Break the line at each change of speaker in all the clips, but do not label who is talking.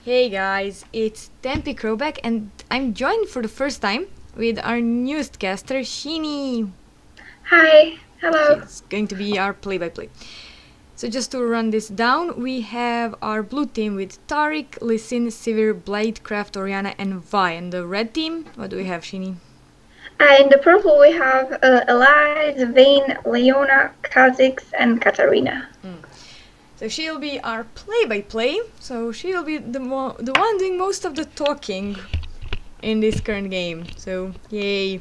Hey guys, it's Tempe Crowback and I'm joined for the first time with our newest caster, Sheeny.
Hi, hello.
She's going to be our play-by-play. So just to run this down, we have our blue team with Tariq, Lissin, Sivir, Bladecraft, Oriana and Vi. And the red team, what do we have, Sheeny?
In the purple we have Elise, Vayne, Leona, Kha'Zix, and Katarina.
So she'll be our play-by-play, so she'll be the one doing most of the talking in this current game. So yay,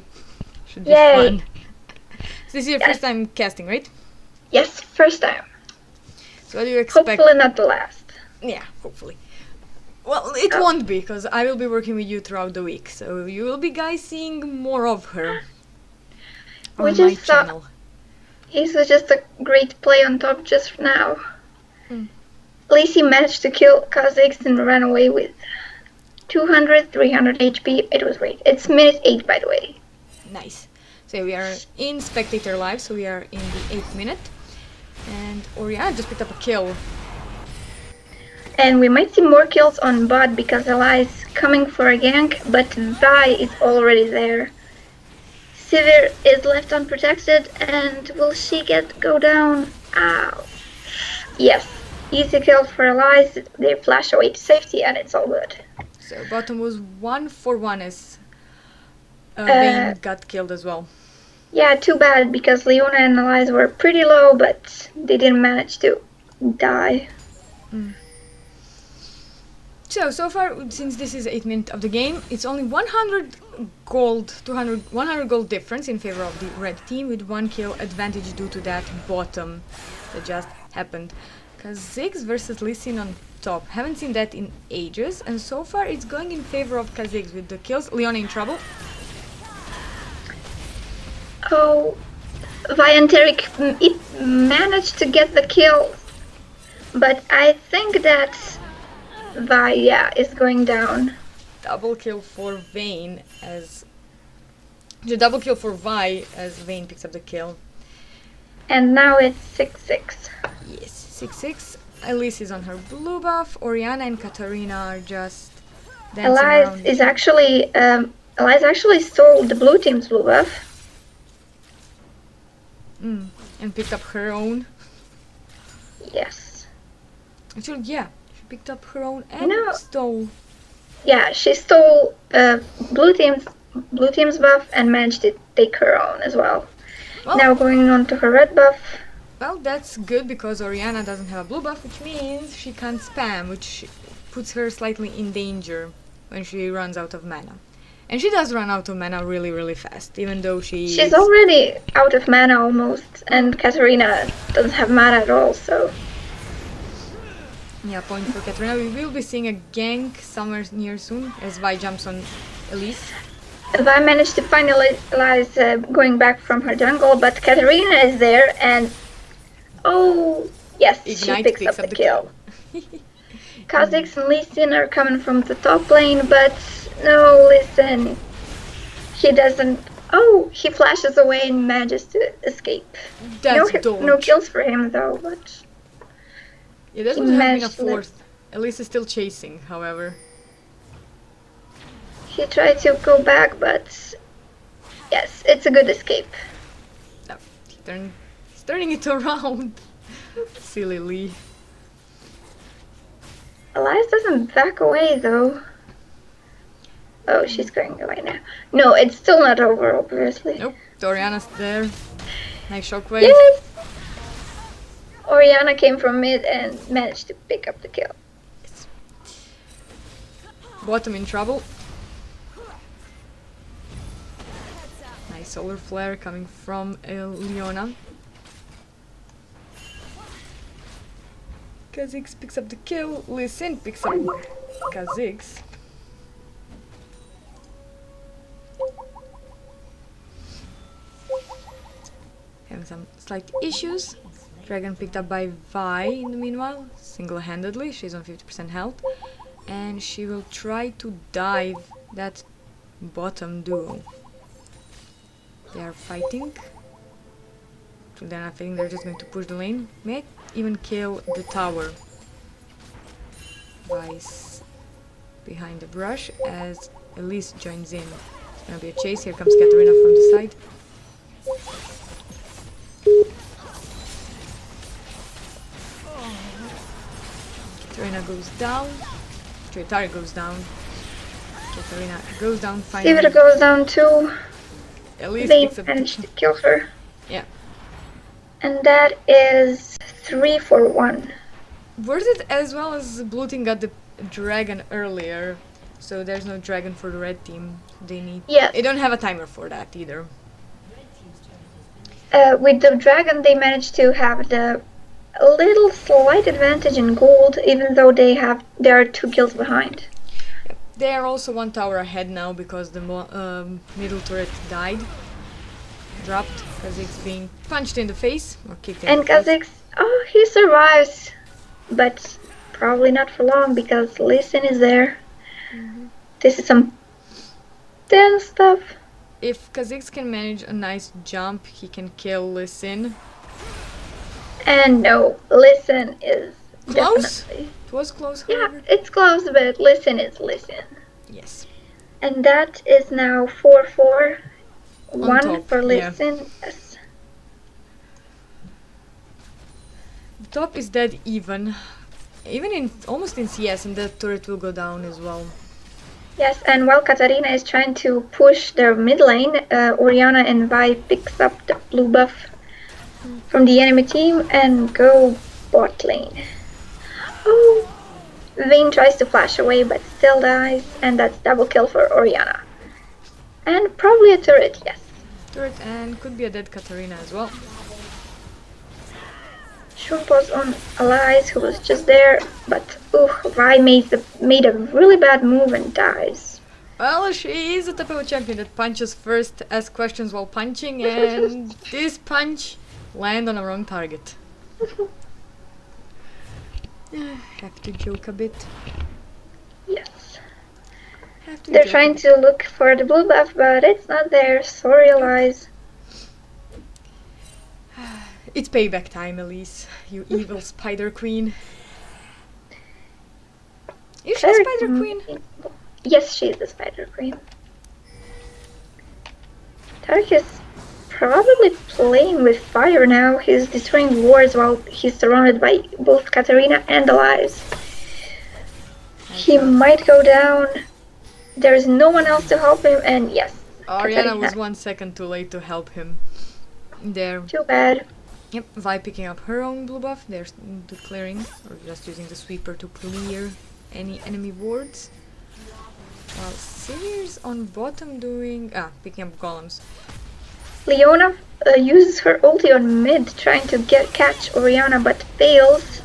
should be
Yay.
fun. So this is your
Yes.
first time casting, right?
Yes, first time.
So what do you expect?
Hopefully not the last.
Yeah, hopefully. Well, it won't be, because I will be working with you throughout the week, so you will be guys seeing more of her
We
on my
just saw
channel.
This was just a great play on top just now.
Hmm.
Lacey managed to kill Kha'Zix and ran away with 200, 300 HP. It was great. It's minute 8, by the way.
Nice. So we are in Spectator Live, so we are in the 8th minute. And Oriana just picked up a kill.
And we might see more kills on bot because Elise is coming for a gank, but Vi is already there. Sivir is left unprotected, and will she go down? Ow. Yes, easy kill for Elise. They flash away to safety, and it's all good.
So bottom was 1-for-1 as Vayne got killed as well.
Yeah, too bad because Leona and Elise were pretty low, but they didn't manage to die.
So far, since this is 8 minutes of the game, it's only 100 gold, 100 gold difference in favor of the red team with 1 kill advantage due to that bottom that just happened. Kha'Zix versus Lissin on top. Haven't seen that in ages, and so far it's going in favor of Kha'Zix with the kills. Leona in trouble.
Oh, Vi and Tariq managed to get the kill, but I think that Vi, is going down.
Double kill for Vayne as... The double kill for Vi as Vayne picks up the kill.
And now it's 6-6.
Yes, 6-6. Elise is on her blue buff. Oriana and Katarina are just dancing around.
Elise actually stole the blue team's blue buff.
And picked up her own.
Yes.
Actually, yeah, she picked up her own and stole.
Yeah, she stole blue team's buff and managed to take her own as well. Now going on to her red buff.
Well, that's good because Oriana doesn't have a blue buff, which means she can't spam, which puts her slightly in danger when she runs out of mana. And she does run out of mana really, really fast, even though
she's already out of mana almost, and Katarina doesn't have mana at all, so...
Yeah, point for Katarina. We will be seeing a gank somewhere near soon, as Vi jumps on Elise.
Vi managed to find Elise going back from her jungle, but Katarina is there, and... Oh, yes,
Ignite
she picks up the kill. Kha'Zix and Lissin are coming from the top lane, but no, listen. He doesn't... Oh, he flashes away and manages to escape. No kills for him, though, but...
Yeah, that would have been a fourth. Elise is still chasing, however.
He tried to go back, but... Yes, it's a good escape.
No, he's turning it around. Silly Lee.
Elise doesn't back away, though. Oh, she's going away now. No, it's still not over, obviously.
Nope, Oriana's there. Nice shockwave.
Yes! Oriana came from mid and managed to pick up the kill.
Yes. Bottom in trouble. Nice solar flare coming from Leona. Kha'Zix picks up the kill. Lissin picks up Kha'Zix. Having some slight issues. Dragon picked up by Vi in the meanwhile, single-handedly. She's on 50% health. And she will try to dive that bottom duo. They are fighting. Then I think they're just going to push the lane. May even kill the tower. Vi's behind the brush as Elise joins in. It's gonna be a chase. Here comes Katarina from the side. Katarina goes down. Tarek goes down. Katarina goes down finally.
Sivir goes down too.
Elise
They
picks up.
managed to kill her.
Yeah.
And that is 3 for 1.
Worth it, as well as blue team got the dragon earlier, so there's no dragon for the red team.
Yes.
They don't have a timer for that either.
With the dragon, they managed to have the little slight advantage in gold, even though they are 2 kills behind.
They are also 1 tower ahead now because the middle turret died. Dropped. Kha'Zix being punched in the face or kicked in
And
the face.
Kha'Zix, oh, he survives, but probably not for long because Lee Sin is there. This is some dense stuff.
If Kha'Zix can manage a nice jump, he can kill Lee Sin.
And no, Lee Sin is
Close?
definitely.
It was close,
Yeah,
however.
it's close, but Lee Sin is Lee Sin.
Yes.
And that is now 4-4. 1
top,
for Lee
yeah.
Sin. Yes.
The top is dead even. Even in almost in CS, and the turret will go down as well.
Yes, and while Katarina is trying to push their mid lane, Oriana and Vi picks up the blue buff from the enemy team and go bot lane. Oh, Vayne tries to flash away but still dies, and that's double kill for Oriana. And probably a turret, yes.
Turret, and could be a dead Katarina as well.
Shoot was on Allies, who was just there, but Vi made a really bad move and dies.
Well, she is a type of a champion that punches first, asks questions while punching, and this punch land on a wrong target. Have to joke a bit.
Yes.
Have to
They're
joke a
trying
bit.
to look for the blue buff, but it's not there. Sorry, Allies.
It's payback time, Elise. You evil spider queen. Is she a spider queen?
Yes, she is the spider queen. Tarek is probably playing with fire now. He's destroying wards while he's surrounded by both Katarina and Allies. He might go down. There's no one else to help him, and yes.
Oriana
Katarina.
was 1 second too late to help him. There.
Too bad.
Yep, Vi picking up her own blue buff. They're clearing, or just using the sweeper to clear any enemy wards. While Sivir's on bottom doing... picking up golems.
Leona uses her ulti on mid, trying to catch Oriana, but fails.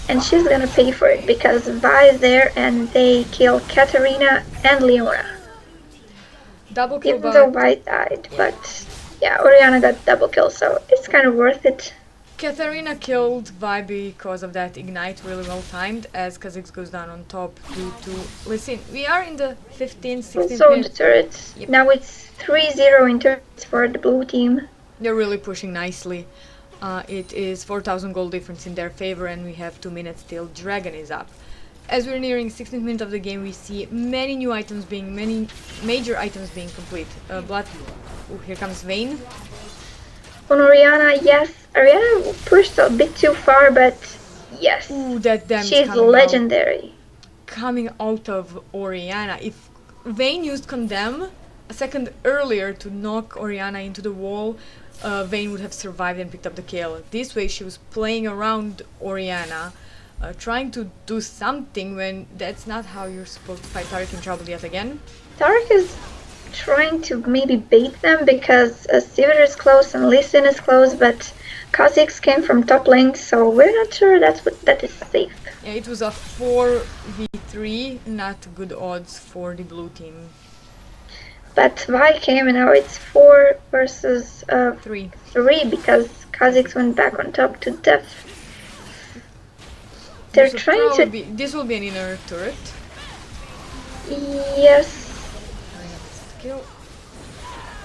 And she's gonna pay for it because Vi is there and they kill Katarina and Leona.
Double kill
Even though
by...
Vi died, but yeah, Oriana got double kill, so it's kind of worth it.
Katarina killed Vi because of that ignite, really well timed, as Kha'Zix goes down on top due to... Listen, we are in the 15th, 16th
Also the
minute.
turrets.
Yep.
Now it's 3-0 in turrets for the blue team.
They're really pushing nicely. It is 4,000 gold difference in their favor, and we have 2 minutes till Dragon is up. As we're nearing 16th minute of the game, we see many major items being complete. Blood... Ooh, here comes Vayne.
On Oriana, yes. Oriana pushed a bit too far, but yes.
Ooh, that damage
She's
coming
legendary.
coming out of Oriana. If Vayne used Condemn a second earlier to knock Oriana into the wall, Vayne would have survived and picked up the kill. This way she was playing around Oriana, trying to do something when that's not how you're supposed to fight Tarek in trouble yet again.
Tarek is trying to maybe bait them because Sivir is close and Lee Sin is close, but Kha'Zix came from top lane, so we're not sure that is safe.
Yeah, it was a 4v3, not good odds for the blue team.
But Vi came and now it's 4 versus
3.
3 because Kha'Zix went back on top to death. They're trying to...
This will be an inner turret.
Yes.
Kill.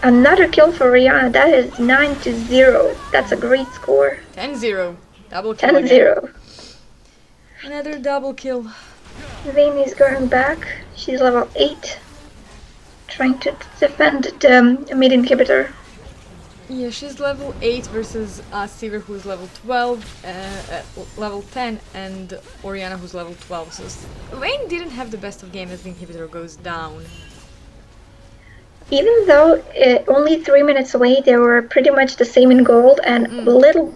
Another kill for Rihanna. That is 9-0. That's a great score.
10-0. Double kill again.
10-0.
Another double kill.
Vayne is going back. She's level 8. Trying to defend the mid inhibitor.
Yeah, she's level 8 versus Sivir, who's level 12, level 10, and Orianna, who's level 12. So Vayne didn't have the best of game as the inhibitor goes down.
Even though only 3 minutes away, they were pretty much the same in gold and a little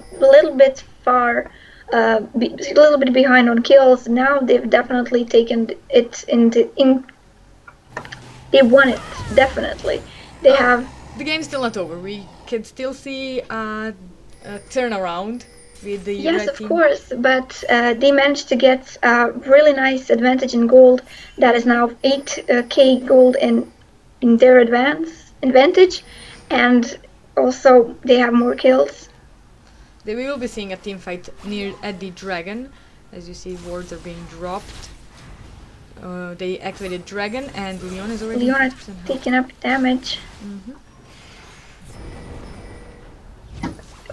bit far, a little bit behind on kills. Now they've definitely taken it they won it, definitely. They have.
The game's still not over. We can still see a turnaround with the
Yes,
red
of
team.
course, but they managed to get a really nice advantage in gold. That is now 8k gold in their advantage, and also they have more kills.
We will be seeing a team fight at the dragon. As you see, wards are being dropped. They activated dragon, and Leon is already
taking up damage.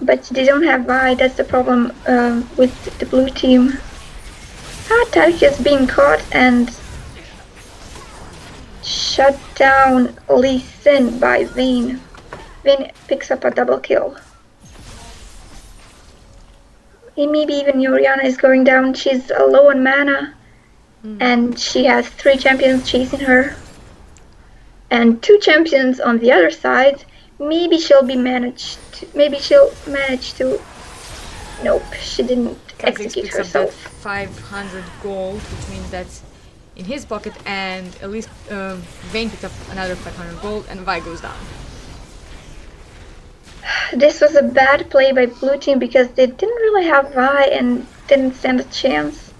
But they don't have Vi, that's the problem with the blue team. Tariq is being caught and shut down Lee Sin by Vayne. Vayne picks up a double kill. And maybe even Orianna is going down. She's low on mana. And she has 3 champions chasing her. And 2 champions on the other side. Maybe she'll manage to. Nope, she didn't execute herself.
500 gold, which means that's in his pocket, and at least Vayne picked up another 500 gold, and Vi goes down.
This was a bad play by blue team because they didn't really have Vi and didn't stand a chance.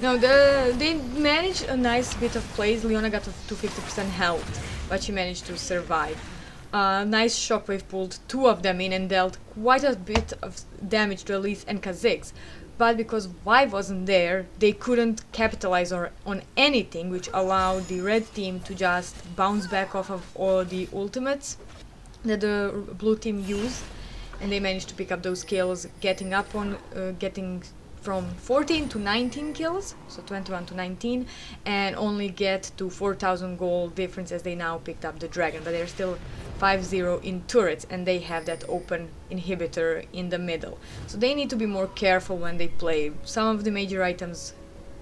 No, they managed a nice bit of plays. Leona got to 50% health, but she managed to survive. Nice shockwave pulled 2 of them in and dealt quite a bit of damage to Elise and Kha'Zix. But because Vi wasn't there, they couldn't capitalize on anything, which allowed the red team to just bounce back off of all the ultimates that the blue team used, and they managed to pick up those kills, getting from 14 to 19 kills, so 21 to 19, and only get to 4,000 gold difference as they now picked up the dragon, but they're still 5-0 in turrets, and they have that open inhibitor in the middle. So they need to be more careful when they play. Some of the major items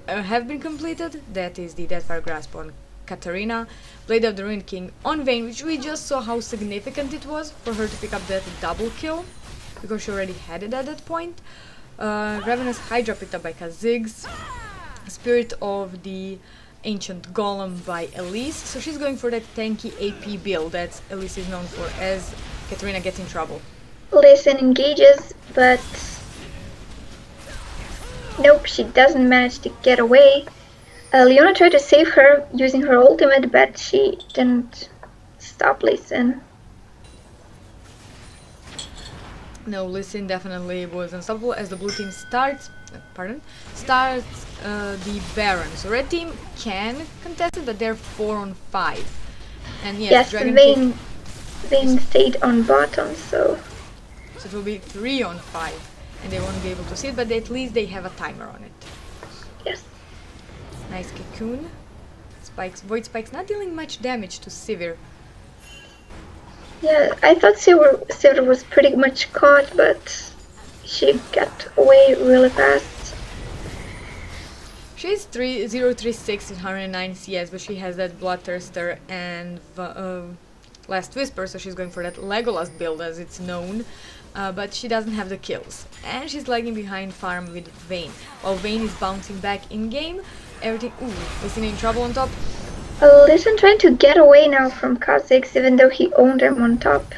have been completed. That is the Deathfire Grasp on Katarina, Blade of the Ruined King on Vayne, which we just saw how significant it was for her to pick up that double kill, because she already had it at that point. Ravenous Hydra picked up by Kha'Zix, Spirit of the Ancient Golem by Elise, so she's going for that tanky AP build that Elise is known for as Katarina gets in trouble.
Listen engages, but nope, she doesn't manage to get away. Leona tried to save her using her ultimate, but she didn't stop Lee Sin.
No, Lee Sin definitely was unstoppable as the blue team starts the Baron. So red team can contest it, but they're 4 on 5. And yes,
Vayne stayed on bottom, so
it will be 3 on 5, and they won't be able to see it, but at least they have a timer on it.
Yes.
Nice cocoon. Spikes, void spikes, not dealing much damage to Sivir.
Yeah, I thought Sivir was pretty much caught, but she got away really fast.
She's 036 with 109 CS, but she has that Bloodthirster and Last Whisper, so she's going for that Legolas build as it's known. But she doesn't have the kills. And she's lagging behind farm with Vayne. While Vayne is bouncing back in-game, everything... Ooh, is in trouble on top.
Listen trying to get away now from Kha'Zix, even though he owned him on top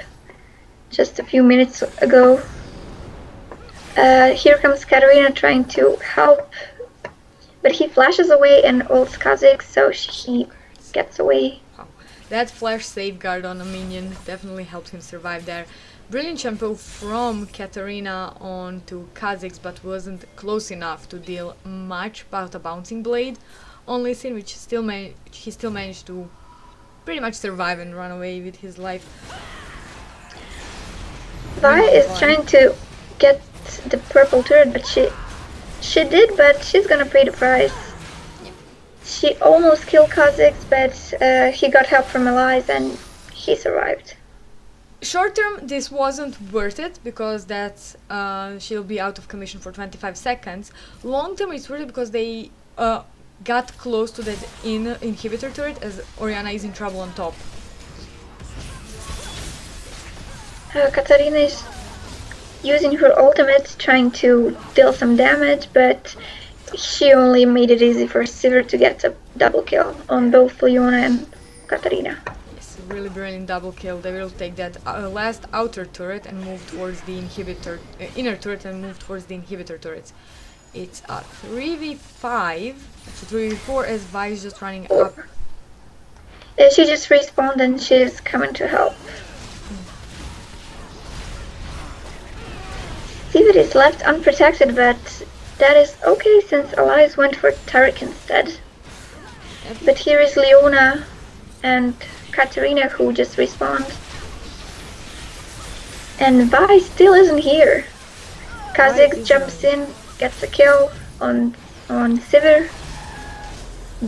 just a few minutes ago. Here comes Katarina trying to help, but he flashes away and ults Kha'Zix, so he gets away.
Wow. That flash safeguard on a minion definitely helped him survive there. Brilliant shampoo from Katarina onto Kha'Zix, but wasn't close enough to deal much about a bouncing blade on Lee Sin, which he still managed to pretty much survive and run away with his life.
Vi is trying to get the purple turret, but she did, but she's gonna pay the price.
Yeah.
She almost killed Kha'Zix, but he got help from allies and he survived.
Short term, this wasn't worth it because that's she'll be out of commission for 25 seconds. Long term, it's worth it because they got close to that inhibitor turret as Orianna is in trouble on top.
Katarina is using her ultimate, trying to deal some damage, but she only made it easy for Sivir to get a double kill on both Leona and Katarina.
Yes, really brilliant double kill. They will take that last outer turret and move towards the inhibitor, inner turret and move towards the inhibitor turrets. It's a 3v5, actually 3v4 as Vi is just running up.
She just respawned and she's coming to help. Sivir is left unprotected, but that is okay since allies went for Taric instead.
Yep.
But here is Leona and Katarina who just respawned. And Vi still isn't here. Kha'Zix jumps in, gets a kill on Sivir.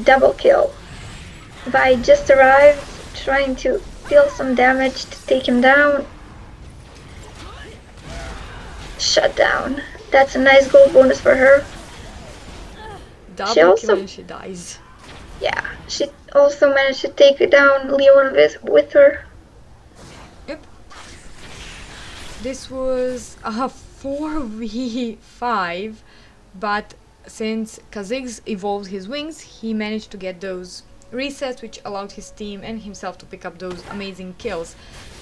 Double kill. Vi just arrived, trying to deal some damage to take him down. Shut down. That's a nice gold bonus for her.
Double kill and she dies.
Yeah, she also managed to take down Leona with her.
Yep. This was a 4v5, but since Kha'Zix evolved his wings, he managed to get those resets, which allowed his team and himself to pick up those amazing kills.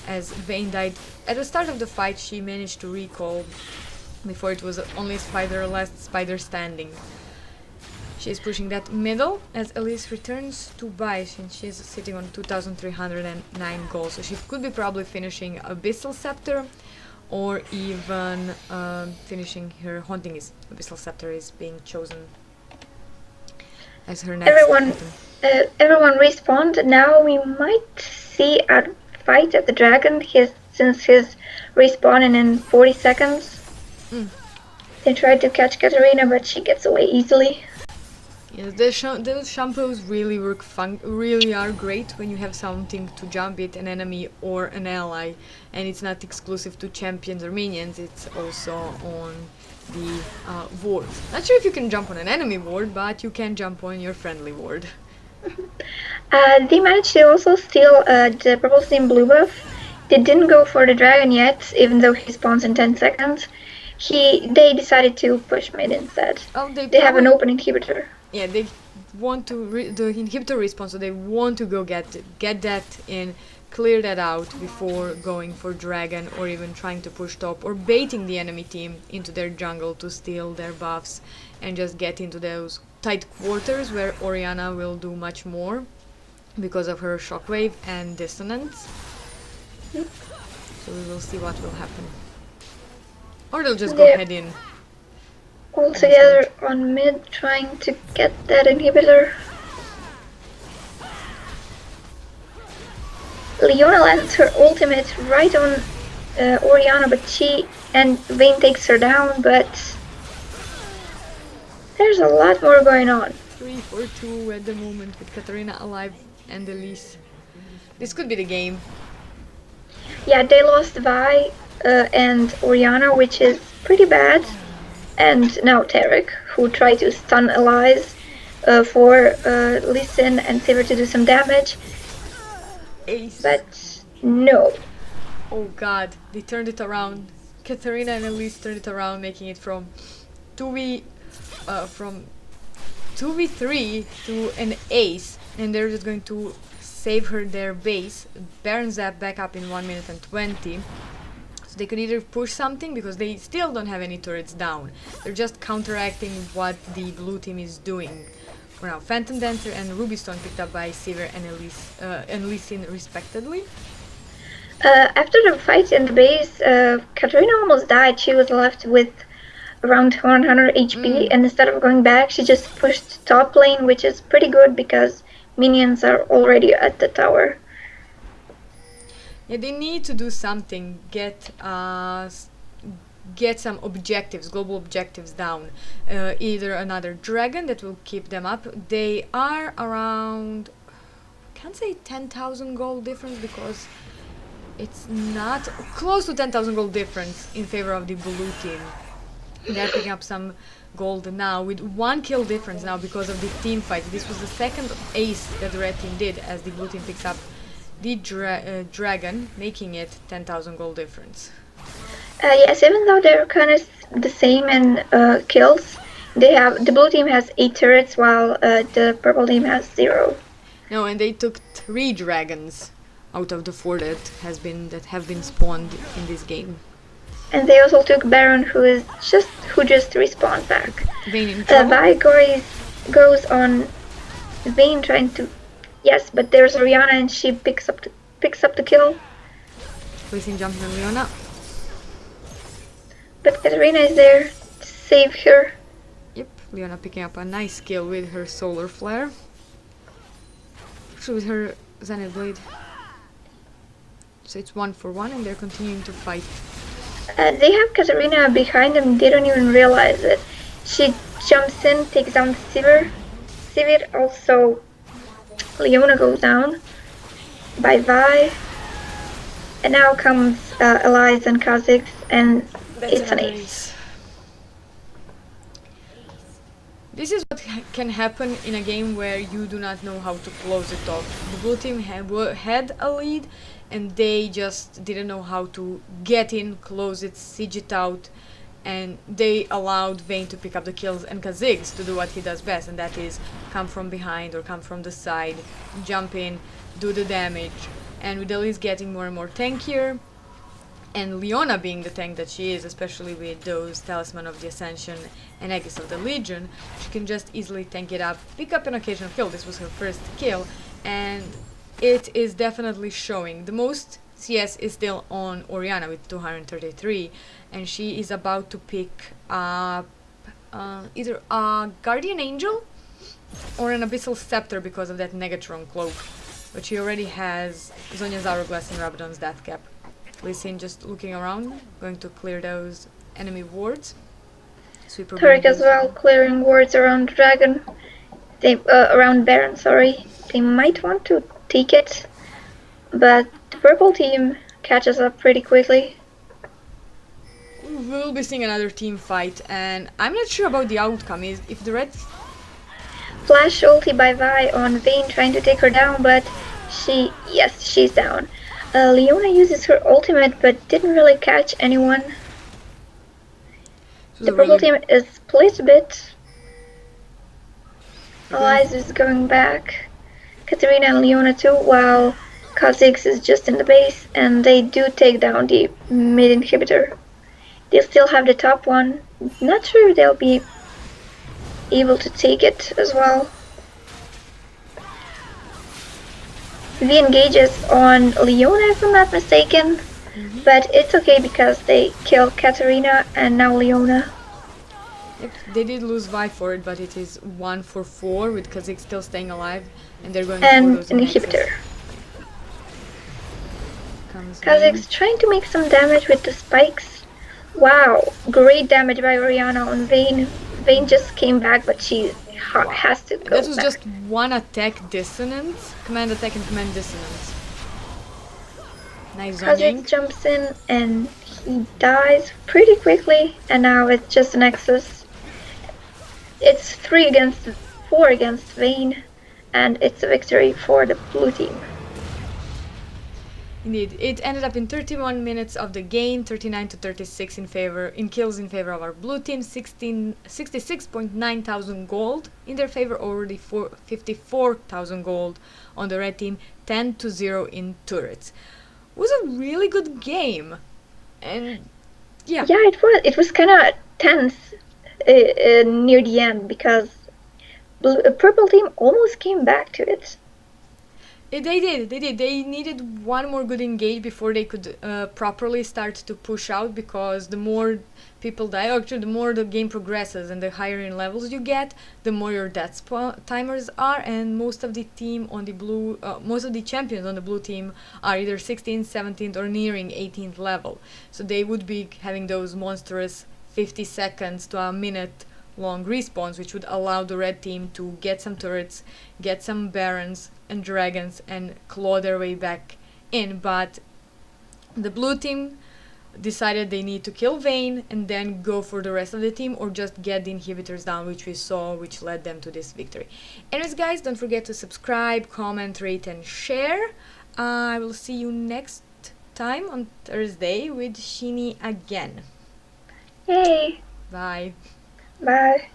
As Vayne died at the start of the fight, she managed to recall before it was only last spider standing. She's pushing that middle as Elise returns to buy since she's sitting on 2,309 gold. So she could be probably finishing Abyssal Scepter or even finishing her Haunting Abyssal Scepter is being chosen as her next item.
Everyone respawned. Now we might see a fight at the dragon since he's respawning in 40 seconds. They tried to catch Katarina, but she gets away easily.
Yes, those shampoos really really are great when you have something to jump it, an enemy or an ally, and it's not exclusive to champions or minions, it's also on the ward. Not sure if you can jump on an enemy ward, but you can jump on your friendly ward.
They managed to also steal the purple team blue buff. They didn't go for the dragon yet, even though he spawns in 10 seconds. They decided to push mid instead.
Oh,
they have an open inhibitor.
Yeah, they want to the inhibitor respawn, so they want to go get that in, clear that out before going for dragon or even trying to push top or baiting the enemy team into their jungle to steal their buffs and just get into those tight quarters where Orianna will do much more because of her shockwave and dissonance. So we will see what will happen. Or they'll just go head in.
All together on mid, trying to get that inhibitor. Leona lands her ultimate right on Orianna, but Vayne takes her down, but there's a lot more going on.
3-4-2 at the moment with Katarina alive and Elise. This could be the game.
Yeah, they lost Vi and Orianna, which is pretty bad. And now Taric, who tried to stun allies for Lee Sin and Sivir to do some damage.
Ace.
But no.
Oh god, they turned it around. Katarina and Elise turned it around, making it from 2v3 to an ace, and they're just going to save their base. Baron Zap back up in 1 minute and 20. So they could either push something because they still don't have any turrets down. They're just counteracting what the blue team is doing. For now, Phantom Dancer and Ruby Stone picked up by Sivir and Lee Sin respectively.
After the fight in the base, Katarina almost died. She was left with around 100 HP, and instead of going back, she just pushed top lane, which is pretty good because minions are already at the tower.
Yeah, they need to do something, get get some objectives, global objectives down. Either another dragon that will keep them up. They are around, can't say 10,000 gold difference because it's not close to 10,000 gold difference in favor of the blue team. They're picking up some gold now with 1 kill difference now because of the team fight. This was the second ace that the red team did as the blue team picks up the dragon, making it 10,000 gold difference.
Yes, even though they're kind of the same in kills, the blue team has 8 turrets while the purple team has 0.
No, and they took 3 dragons out of the 4 that have been spawned in this game.
And they also took Baron, who just respawned back.
Vayne in trouble.
Vi goes on Vayne trying to, yes, but there's Orianna and she picks up the kill.
Placing jumping on Leona.
But Katarina is there to save her.
Yep, Leona picking up a nice kill with her solar flare. Actually with her Zenith Blade. So it's 1 for 1 and they're continuing to fight.
They have Katarina behind them, they don't even realize it. She jumps in, takes down Sivir. Sivir also, Leona goes down by Vi. And now comes Elias and Kha'Zix, and it's an ace.
This is what can happen in a game where you do not know how to close it off. The blue team had a lead and they just didn't know how to get in, close it, siege it out, and they allowed Vayne to pick up the kills and Kha'Zix to do what he does best, and that is come from behind or come from the side, jump in, do the damage. And with Elise getting more and more tankier, and Leona being the tank that she is, especially with those Talisman of the Ascension and Aegis of the Legion, she can just easily tank it up, pick up an occasional kill. This was her first kill, and it is definitely showing. The most CS is still on Orianna with 233, and she is about to pick up either a Guardian Angel or an Abyssal Scepter because of that Negatron cloak. But she already has Zhonya's Hourglass and Rabadon's Death Cap. Lee Sin just looking around, going to clear those enemy wards. Sweeper
Tariq as well, clearing wards around Dragon. Around Baron, sorry. They might want to take it, but the purple team catches up pretty quickly.
We'll be seeing another team fight, and I'm not sure about the outcome. Is if the red
Flash ulti by Vi on Vayne trying to take her down, but she's down. Leona uses her ultimate but didn't really catch anyone. The purple team is split a bit. Elias is going back. Katarina and Leona too, while Kha'Zix is just in the base, and they do take down the mid inhibitor. They still have the top one. Not sure if they'll be able to take it as well. V engages on Leona if I'm not mistaken, but it's okay because they kill Katarina and now Leona.
Yep, they did lose Vi for it, but it is 1 for 4 with Kha'Zix still staying alive, and they're going for those
an inhibitor. Kha'Zix trying to make some damage with the spikes. Wow, great damage by Orianna on Vayne. Vayne just came back, but she has to go
That was
back.
just one attack dissonance, command attack and command dissonance. Nice zoning.
Kha'Zix jumps in and he dies pretty quickly, and now it's just a Nexus. It's 4 against Vayne, and it's a victory for the blue team.
Indeed, it ended up in 31 minutes of the game, 39 to 36 in kills in favor of our blue team, 66.9 thousand gold in their favor, already 54,000 gold on the red team, 10 to 0 in turrets. It was a really good game, and yeah.
Yeah, it was. It was kind of tense near the end because purple team almost came back to it.
They did. They needed one more good engage before they could properly start to push out, because the more people die, actually the more the game progresses and the higher in levels you get, the more your death timers are, and most of the team on the blue, most of the champions on the blue team are either 16th, 17th or nearing 18th level. So they would be having those monstrous 50 seconds to a minute long respawns, which would allow the red team to get some turrets, get some barons and dragons, and claw their way back in. But the blue team decided they need to kill Vayne and then go for the rest of the team, or just get the inhibitors down, which we saw, which led them to this victory. Anyways, guys, don't forget to subscribe, comment, rate and share. I will see you next time on Thursday with Shini again.
Yay!
Bye.
Bye.